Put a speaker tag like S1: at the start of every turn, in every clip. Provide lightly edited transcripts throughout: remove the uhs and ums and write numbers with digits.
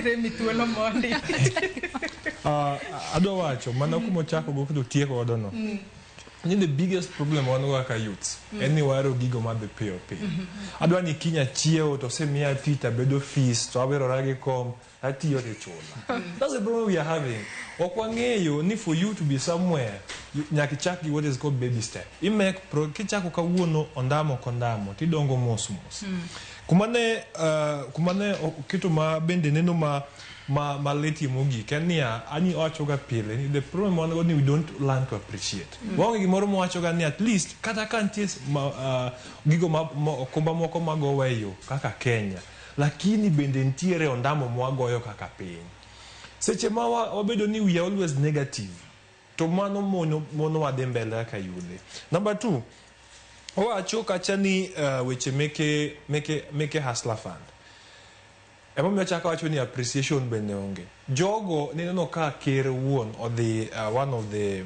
S1: Remmy thuolo mondi.
S2: Adwa wacho mana kuma chako go kudo tieko odono. The biggest problem one work youths. Anywhere gigo madhi piyo. Adwa ni kinya chieo to se miya tita bedo fees to abero ragi kom atiyo te chola. That's the problem we are having. Okwangeyo ni for you to be somewhere nyaki chaki what is called baby step. Imek pro kichako kawuono ondamo kondamo tidongo mos. Kumane kitu ma bende neno ma leti mugi kenya ani ochoga pile. The problem one we don't learn to appreciate. Wangi gimoro mo ochoga ni at least kata kanties gigo komba moko mago weyo kaka Kenya. Lakini bende ntiere ondamo mwagoyo kaka piny. Seche ma wabedo ni we are always negative. To mano mono wadhi mbele kaka yude. Number 2, owacho kacha ni weche meke hustler fund. Ema miyo chaka wacho ni appreciation bende onge. Jogo neno ka ker wuon or the one of the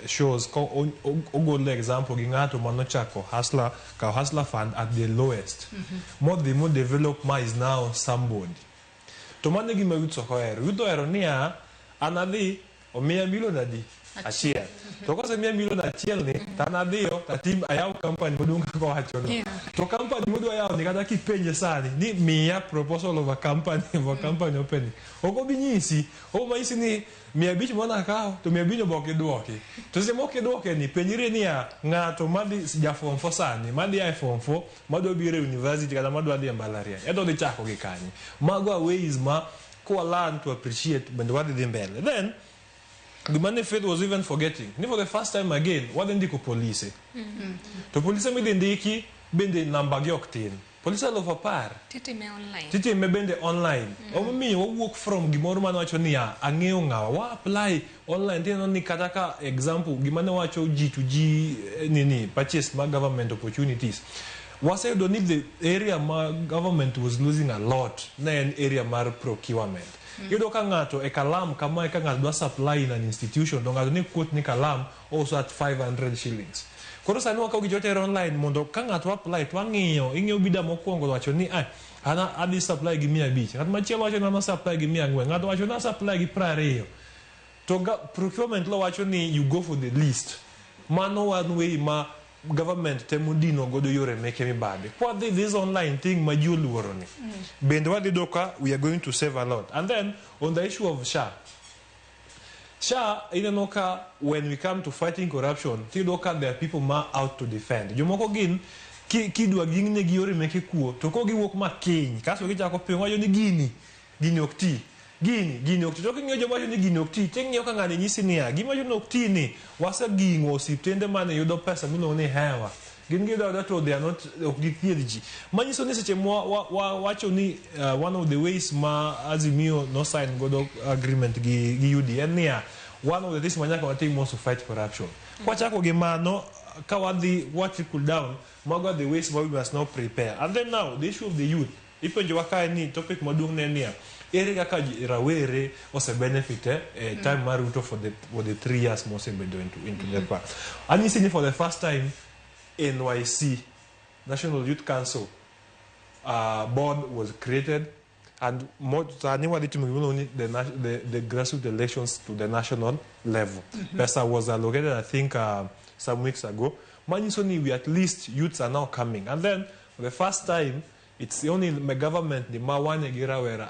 S2: shows ogolo example gi ngato mano chako hustler fund at the lowest. More developed ma is now somebody. To mane gima yutso koero. Yudo ero niya anadhi omiya milion adi achiel. To kose miya milion achiel ni tanadhiyo tatim ayaw company modunga ko wacho no. To company modwa yaw ni kata kipenje sani ni miya proposal of a company opening. Oko binyisi o maisi ni miya bich mona kao to miya binyo boke duoki. To se moke duoke ni penjire niya ngato madi sija form 4 sani madi ai form 4 madwa bire university kata madwa dhi mbalaria. Edo dhi chako gi kanyi. Mago ways ma ko learn to appreciate bende wadhi dhi mbele. Then the money faith was even forgetting. Ni for the first time again, what then diko police? To police me dendiki bende namba gyoktin. Police all over par.
S3: Titime online.
S2: Titime bende online. Omi wo work from gimoro mano wacho niya ang'eyo ngawa wa apply online teno ni kataka example gimane wacho G2G nini purchase ma government opportunities. Was I don't if the area ma government was losing a lot na an area mar procurement. Yudo ka ngato e kalam kama ka ngato do supply in an institution do ngato ni quote ni kalam also at 500 shillings. Koro sani waka ugijote online mondo ka ngato apply to ing'eyo bida mokwongo wacho ni ana adi supply gi 100. Ngato machielo wacho na supply gi 400. Ngato wacho na supply gi 20. To procurement law wacho ni you go for the least. Mano one way ma government temudino godo yore meke mibade. What this online thing majuluoro ni. Bende wadi doka we are going to save a lot. And then on the issue of SHA inanoka when we come to fighting corruption, tidoka there are people ma out to defend. Jomoko gin kidwa gingne gi yore meke kuo to ko giwuok makiny kaso gichako piny wacho ni gini okti. Gini okti. To king'eyo joma wacho ni gini okti, ting'eyo ka ng'ani nyisi niya gima wacho ni okti ni waseging'o osiptende mane yudo pesa miluongo ni hewa. Gin gidoda to they are not githiedh ji. Manyiso ni seche wacho ni one of the ways ma Azimio no sign godo agreement gi UD en niya one of the things manyaka watim was to fight corruption. Kwachako gi mano ka wadhi trickle down mago the ways we must now prepare. And then now the issue of the youth ipenjo wakae ni topic maduong' ne niya ere kaka rowere ose benefit time mar Ruto for the 3 years mose bedo into the park. Anyisi ni for the first time NYC National Youth Council board was created and more the grassroots elections to the national level. Pesa was allocated I think some weeks ago. Manisoni we at least youths are now coming and then for the first time it's the only government the mawane gira where